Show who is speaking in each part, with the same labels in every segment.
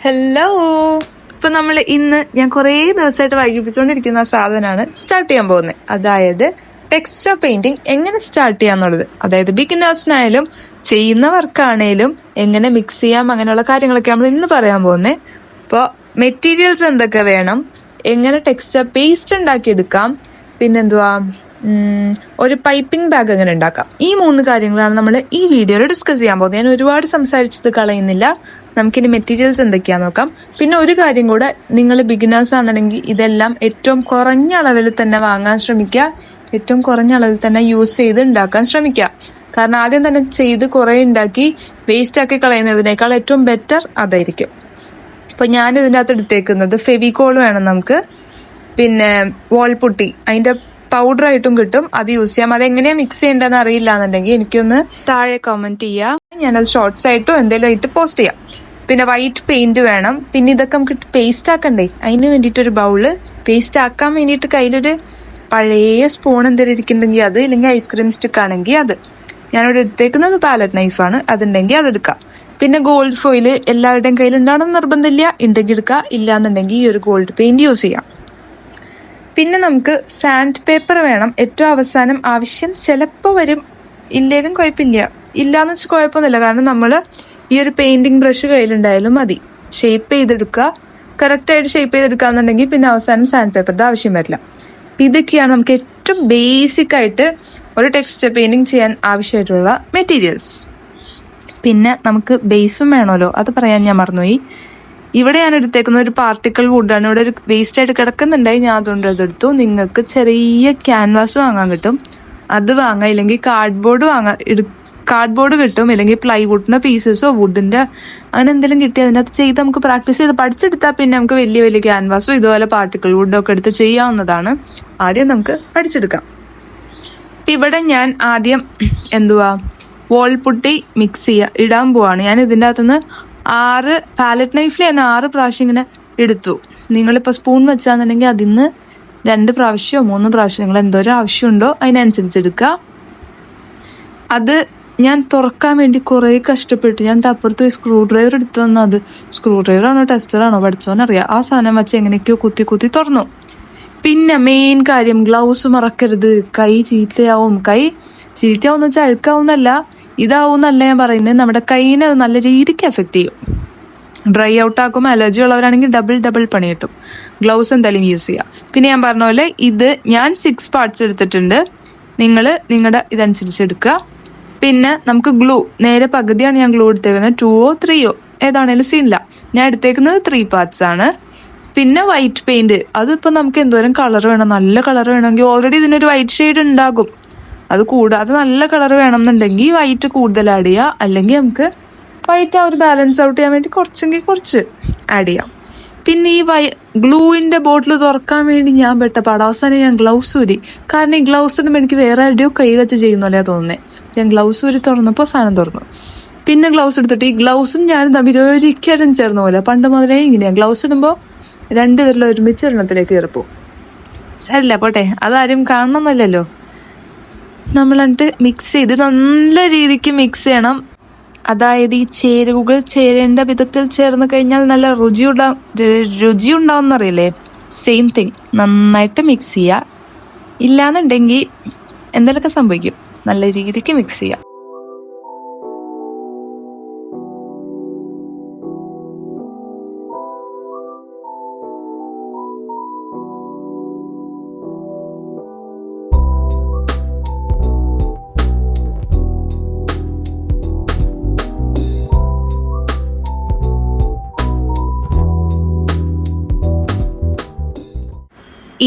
Speaker 1: Hello. ഇപ്പൊ നമ്മൾ ഇന്ന് ഞാൻ കുറേ ദിവസമായിട്ട് വൈകിപ്പിച്ചുകൊണ്ടിരിക്കുന്ന സാധനമാണ് സ്റ്റാർട്ട് ചെയ്യാൻ പോകുന്നത്. അതായത് ടെക്സ്ചർ പെയിന്റിങ് എങ്ങനെ സ്റ്റാർട്ട് ചെയ്യാന്നുള്ളത്. അതായത് ബിഗിനേഴ്സിനായാലും ചെയ്യുന്നവർക്കാണേലും എങ്ങനെ മിക്സ് ചെയ്യാം, അങ്ങനെയുള്ള കാര്യങ്ങളൊക്കെ നമ്മൾ ഇന്ന് പറയാൻ പോകുന്നത്. അപ്പോൾ മെറ്റീരിയൽസ് എന്തൊക്കെ വേണം, എങ്ങനെ ടെക്സ്ചർ പേസ്റ്റ് ഉണ്ടാക്കിയെടുക്കാം, പിന്നെന്തുവാ ഒരു പൈപ്പിംഗ് ബാഗ് എങ്ങനെ ഉണ്ടാക്കാം, ഈ 3 കാര്യങ്ങളാണ് നമ്മൾ ഈ വീഡിയോയിൽ ഡിസ്കസ് ചെയ്യാൻ പോകുന്നത്. ഞാൻ ഒരുപാട് സംസാരിച്ചത് കളയുന്നില്ല. നമുക്കിനി മെറ്റീരിയൽസ് എന്തൊക്കെയാന്ന് നോക്കാം. പിന്നെ ഒരു കാര്യം കൂടെ, നിങ്ങൾ ബിഗിനേഴ്സ് ആണെന്നുണ്ടെങ്കിൽ ഇതെല്ലാം ഏറ്റവും കുറഞ്ഞ അളവിൽ തന്നെ വാങ്ങാൻ ശ്രമിക്കുക, ഏറ്റവും കുറഞ്ഞ അളവിൽ തന്നെ യൂസ് ചെയ്ത് ഉണ്ടാക്കാൻ ശ്രമിക്കുക. കാരണം ആദ്യം തന്നെ ചെയ്ത് കുറേ ഉണ്ടാക്കി വേസ്റ്റ് ആക്കി കളയുന്നതിനേക്കാൾ ഏറ്റവും ബെറ്റർ അതായിരിക്കും. അപ്പൊ ഞാൻ ഇതിൻ്റെ അകത്ത് എടുത്തേക്കുന്നത് ഫെവിക്കോൾ വേണം നമുക്ക്, പിന്നെ വോൾ പുട്ടി, അതിന്റെ പൗഡർ ആയിട്ടും കിട്ടും, അത് യൂസ് ചെയ്യാം. അതെങ്ങനെയാ മിക്സ് ചെയ്യേണ്ടതെന്ന് അറിയില്ല എന്നുണ്ടെങ്കിൽ എനിക്കൊന്ന് താഴെ കമന്റ് ചെയ്യാം, ഞാനത് ഷോർട്സ് ആയിട്ടോ എന്തെങ്കിലും ആയിട്ട് പോസ്റ്റ് ചെയ്യാം. പിന്നെ വൈറ്റ് പെയിന്റ് വേണം. പിന്നെ ഇതൊക്കെ നമുക്ക് പേസ്റ്റ് ആക്കണ്ടേ, അതിന് വേണ്ടിയിട്ടൊരു ബൗള്, പേസ്റ്റ് ആക്കാൻ വേണ്ടിയിട്ട് കയ്യിലൊരു പഴയ സ്പൂൺ എന്തെങ്കിലും ഇരിക്കുന്നുണ്ടെങ്കിൽ അത്, ഇല്ലെങ്കിൽ ഐസ്ക്രീം സ്റ്റിക്ക് ആണെങ്കിൽ അത്. ഞാനിവിടെ എടുത്തേക്കുന്നത് പാലറ്റ് നൈഫാണ്, അതുണ്ടെങ്കിൽ അതെടുക്കാം. പിന്നെ ഗോൾഡ് ഫോയിൽ എല്ലാവരുടെയും കയ്യിൽ ഉണ്ടാവണമെന്ന് നിർബന്ധമില്ല, ഉണ്ടെങ്കിൽ എടുക്കുക, ഇല്ലാന്നുണ്ടെങ്കിൽ ഈ ഒരു ഗോൾഡ് പെയിന്റ് യൂസ് ചെയ്യാം. പിന്നെ നമുക്ക് സാൻഡ് പേപ്പർ വേണം, ഏറ്റവും അവസാനം ആവശ്യം. ചിലപ്പോൾ വരും, ഇല്ലേലും കുഴപ്പമില്ല, ഇല്ലാന്ന് വെച്ചാൽ കുഴപ്പമൊന്നുമില്ല. കാരണം നമ്മൾ ഈ ഒരു പെയിന്റിങ് ബ്രഷ് കയ്യിലുണ്ടായാലും മതി. ഷേപ്പ് ചെയ്തെടുക്കുക, കറക്റ്റായിട്ട് ഷേപ്പ് ചെയ്തെടുക്കാന്നുണ്ടെങ്കിൽ പിന്നെ അവസാനം സാൻഡ് പേപ്പറിന്റെ ആവശ്യം വരില്ല. ഇതൊക്കെയാണ് നമുക്ക് ഏറ്റവും ബേസിക് ആയിട്ട് ഒരു ടെക്സ്ചർ പെയിന്റിങ് ചെയ്യാൻ ആവശ്യമായിട്ടുള്ള മെറ്റീരിയൽസ്. പിന്നെ നമുക്ക് ബേസും വേണമല്ലോ, അത് പറയാൻ ഞാൻ മറന്നുപോയി. ഇവിടെ ഞാൻ എടുത്തേക്കുന്ന ഒരു പാർട്ടിക്കിൾ വുഡാണ്. ഇവിടെ ഒരു വേസ്റ്റ് ആയിട്ട് കിടക്കുന്നുണ്ടായി, ഞാൻ അതുകൊണ്ട് അതെടുത്തു. നിങ്ങൾക്ക് ചെറിയ ക്യാൻവാസ് വാങ്ങാൻ കിട്ടും, അത് വാങ്ങാം. ഇല്ലെങ്കിൽ കാർഡ്ബോർഡ് കിട്ടും, ഇല്ലെങ്കിൽ പ്ലൈവുഡിന്റെ പീസസോ വുഡിന്റെ അങ്ങനെ എന്തെങ്കിലും കിട്ടി അതിനകത്ത് ചെയ്ത് നമുക്ക് പ്രാക്ടീസ് ചെയ്ത് പഠിച്ചെടുത്താൽ പിന്നെ നമുക്ക് വലിയ വലിയ ക്യാൻവാസോ ഇതുപോലെ പാർട്ടിക്കിൾ വുഡൊക്കെ എടുത്ത് ചെയ്യാവുന്നതാണ്. ആദ്യം നമുക്ക് പഠിച്ചെടുക്കാം. ഇവിടെ ഞാൻ ആദ്യം വോൾ പുട്ടി മിക്സ് ഇടാൻ പോവാണ്. ഞാൻ ഇതിൻ്റെ അകത്തുനിന്ന് 6 പാലറ്റ് നൈഫിൽ ഞാൻ 6 പ്രാവശ്യം ഇങ്ങനെ എടുത്തു. നിങ്ങളിപ്പോൾ സ്പൂൺ വെച്ചാന്നുണ്ടെങ്കിൽ അതിന്ന് 2 പ്രാവശ്യമോ 3 പ്രാവശ്യം നിങ്ങൾ എന്തോരം ആവശ്യമുണ്ടോ അതിനനുസരിച്ച് എടുക്കുക. അത് ഞാൻ തുറക്കാൻ വേണ്ടി കുറേ കഷ്ടപ്പെട്ടു. ഞാൻ അപ്പുറത്ത് പോയി സ്ക്രൂ ഡ്രൈവർ എടുത്തു വന്നു. അത് സ്ക്രൂ ഡ്രൈവറാണോ ടെസ്റ്ററാണോ പഠിച്ചോന്നറിയാം, ആ സാധനം വെച്ച് എങ്ങനെയൊക്കെയോ കുത്തി തുറന്നു. പിന്നെ മെയിൻ കാര്യം, ഗ്ലൗസ് മറക്കരുത്. കൈ ചീത്തയാവുന്ന വെച്ചാൽ അഴുക്കാവുന്നല്ല, ഇതാവുന്നല്ല ഞാൻ പറയുന്നത്. നമ്മുടെ കൈയിനെ അത് നല്ല രീതിക്ക് എഫക്റ്റ് ചെയ്യും. ഡ്രൈ ഔട്ട് ആക്കുമ്പോൾ അലർജി ഉള്ളവരാണെങ്കിൽ ഡബിൾ പണി കിട്ടും. ഗ്ലൗസ് എന്തായാലും യൂസ് ചെയ്യുക. പിന്നെ ഞാൻ പറഞ്ഞ പോലെ ഇത് ഞാൻ 6 പാർട്സ് എടുത്തിട്ടുണ്ട്, നിങ്ങൾ നിങ്ങളുടെ ഇതനുസരിച്ച് എടുക്കുക. പിന്നെ നമുക്ക് ഗ്ലൂ നേരെ പകുതിയാണ് ഞാൻ ഗ്ലൂ എടുത്തേക്കുന്നത്, 2ഓ 3ഓ ഏതാണേലും സീനില്ല. ഞാൻ എടുത്തേക്കുന്നത് 3 പാർട്സ് ആണ്. പിന്നെ വൈറ്റ് പെയിന്റ്, അതിപ്പോൾ നമുക്ക് എന്തോരം കളർ വേണം, നല്ല കളർ വേണമെങ്കിൽ ഓൾറെഡി ഇതിനൊരു വൈറ്റ് ഷെയ്ഡ് ഉണ്ടാകും. അത് കൂടാതെ നല്ല കളർ വേണമെന്നുണ്ടെങ്കിൽ വൈറ്റ് കൂടുതൽ ആഡ് ചെയ്യുക, അല്ലെങ്കിൽ നമുക്ക് വൈറ്റ് ആ ഒരു ബാലൻസ് ഔട്ട് ചെയ്യാൻ വേണ്ടി കുറച്ച് ആഡ് ചെയ്യാം. പിന്നെ ഈ ഗ്ലൂവിന്റെ ബോട്ടിൽ തുറക്കാൻ വേണ്ടി ഞാൻ പെട്ടപ്പാട് അവസാനം ഞാൻ ഗ്ലൗസ് ഊരി. കാരണം ഈ ഗ്ലൗസ് ഇടുമ്പോൾ എനിക്ക് വേറെ എവിടെയോ കൈ വെച്ച് ചെയ്യുന്ന പോലെയാ തോന്നുന്നത്. ഞാൻ ഗ്ലൗസ് ഊരി തുറന്നപ്പോൾ സാധനം തുറന്നു. പിന്നെ ഗ്ലൗസ് എടുത്തിട്ട് ഈ ഗ്ലൗസും ഞാനും തമ്മിൽ ഒരിക്കലും ചേർന്ന പോലെ, പണ്ട് മുതലേ ഇങ്ങനെയാണ്. ഗ്ലൗസ് ഇടുമ്പോൾ 2 വിരൽ ഒരുമിച്ച് ഒരെണ്ണത്തിലേക്ക് കയറിപ്പോ. സാരില്ല, പോട്ടെ, അതാരും കാണണമെന്നല്ലല്ലോ. നമ്മൾ എന്നിട്ട് മിക്സ് ചെയ്ത് നല്ല രീതിക്ക് മിക്സ് ചെയ്യണം. അതായത് ഈ ചേരുവകൾ ചേരേണ്ട വിധത്തിൽ ചേർന്ന് കഴിഞ്ഞാൽ നല്ല രുചി ഉണ്ടാവുന്നറിയില്ലേ, സെയിം തിങ്. നന്നായിട്ട് മിക്സ് ചെയ്യുക, ഇല്ലാന്നുണ്ടെങ്കിൽ എന്തെങ്കിലുമൊക്കെ സംഭവിക്കും. നല്ല രീതിക്ക് മിക്സ് ചെയ്യുക.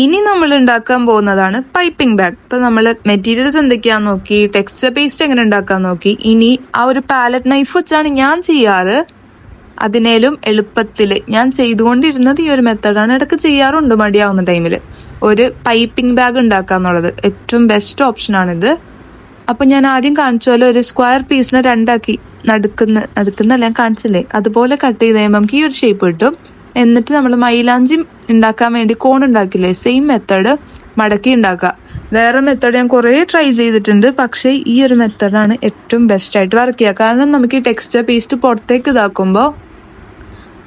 Speaker 1: ഇനി നമ്മൾ ഉണ്ടാക്കാൻ പോകുന്നതാണ് പൈപ്പിംഗ് ബാഗ്. ഇപ്പൊ നമ്മൾ മെറ്റീരിയൽസ് എന്തൊക്കെയാന്ന് നോക്കി, ടെക്സ്ചർ പേസ്റ്റ് എങ്ങനെ ഉണ്ടാക്കാൻ നോക്കി. ഇനി ആ ഒരു പാലറ്റ് നൈഫ് വെച്ചാണ് ഞാൻ ചെയ്യാറ്. അതിനേലും എളുപ്പത്തിൽ ഞാൻ ചെയ്തുകൊണ്ടിരുന്നത് ഈ ഒരു മെത്തേഡാണ്. ഇടയ്ക്ക് ചെയ്യാറുണ്ട് മടിയാവുന്ന ടൈമിൽ. ഒരു പൈപ്പിംഗ് ബാഗ് ഉണ്ടാക്കാന്നുള്ളത് ഏറ്റവും ബെസ്റ്റ് ഓപ്ഷനാണിത്. അപ്പൊ ഞാൻ ആദ്യം കാണിച്ച പോലെ ഒരു സ്ക്വയർ പീസിനെ 2 ആക്കി നടുക്കുന്നല്ല ഞാൻ കാണിച്ചില്ലേ, അതുപോലെ കട്ട് ചെയ്ത് കഴിയുമ്പോൾ നമുക്ക് ഈ ഒരു ഷേപ്പ് കിട്ടും. എന്നിട്ട് നമ്മൾ മൈലാഞ്ചി ഉണ്ടാക്കാൻ വേണ്ടി കോൺ ഉണ്ടാക്കില്ലേ, സെയിം മെത്തേഡ് മടക്കി ഉണ്ടാക്കുക. വേറെ മെത്തേഡ് ഞാൻ കുറേ ട്രൈ ചെയ്തിട്ടുണ്ട്, പക്ഷേ ഈ ഒരു മെത്തേഡാണ് ഏറ്റവും ബെസ്റ്റ് ആയിട്ട് വർക്ക് ചെയ്യുക. കാരണം നമുക്ക് ഈ ടെക്സ്ചർ പേസ്റ്റ് പുറത്തേക്ക് ഇതാക്കുമ്പോൾ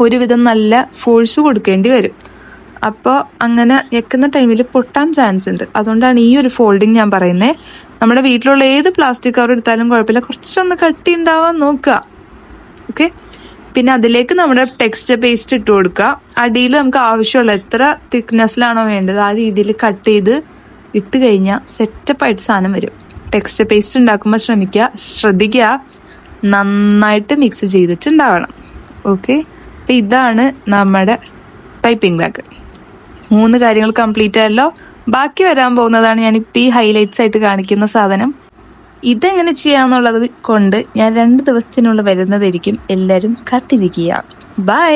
Speaker 1: ഒരുവിധം നല്ല ഫോഴ്സ് കൊടുക്കേണ്ടി വരും. അപ്പോൾ അങ്ങനെ ഞെക്കുന്ന ടൈമിൽ പൊട്ടാൻ ചാൻസ് ഉണ്ട്. അതുകൊണ്ടാണ് ഈ ഒരു ഫോൾഡിങ് ഞാൻ പറയുന്നത്. നമ്മുടെ വീട്ടിലുള്ള ഏത് പ്ലാസ്റ്റിക് കവർ എടുത്താലും കുഴപ്പമില്ല, കുറച്ചൊന്ന് കട്ടി ഉണ്ടാവാൻ നോക്കുക. ഓക്കെ. പിന്നെ അതിലേക്ക് നമ്മുടെ ടെക്സ്ചർ പേസ്റ്റ് ഇട്ട് കൊടുക്കുക. അടിയിൽ നമുക്ക് ആവശ്യമുള്ള എത്ര തിക്നെസ്സിലാണോ വേണ്ടത് ആ രീതിയിൽ കട്ട് ചെയ്ത് ഇട്ട് കഴിഞ്ഞാൽ സെറ്റപ്പായിട്ട് സാധനം വരും. ടെക്സ്ചർ പേസ്റ്റ് ഉണ്ടാക്കുമ്പോൾ ശ്രദ്ധിക്കുക നന്നായിട്ട് മിക്സ് ചെയ്തിട്ടുണ്ടാവണം. ഓക്കെ. അപ്പം ഇതാണ് നമ്മുടെ പൈപ്പിംഗ് ബാഗ്. 3 കാര്യങ്ങൾ കംപ്ലീറ്റ് ആയല്ലോ. ബാക്കി വരാൻ പോകുന്നതാണ് ഞാനിപ്പോൾ ഈ ഹൈലൈറ്റ്സ് ആയിട്ട് കാണിക്കുന്ന സാധനം. ഇതെങ്ങനെ ചെയ്യാന്നുള്ളത് കൊണ്ട് ഞാൻ 2 ദിവസത്തിനുള്ളിൽ വരുന്നതായിരിക്കും. എല്ലാവരും കാത്തിരിക്കുക. ബൈ.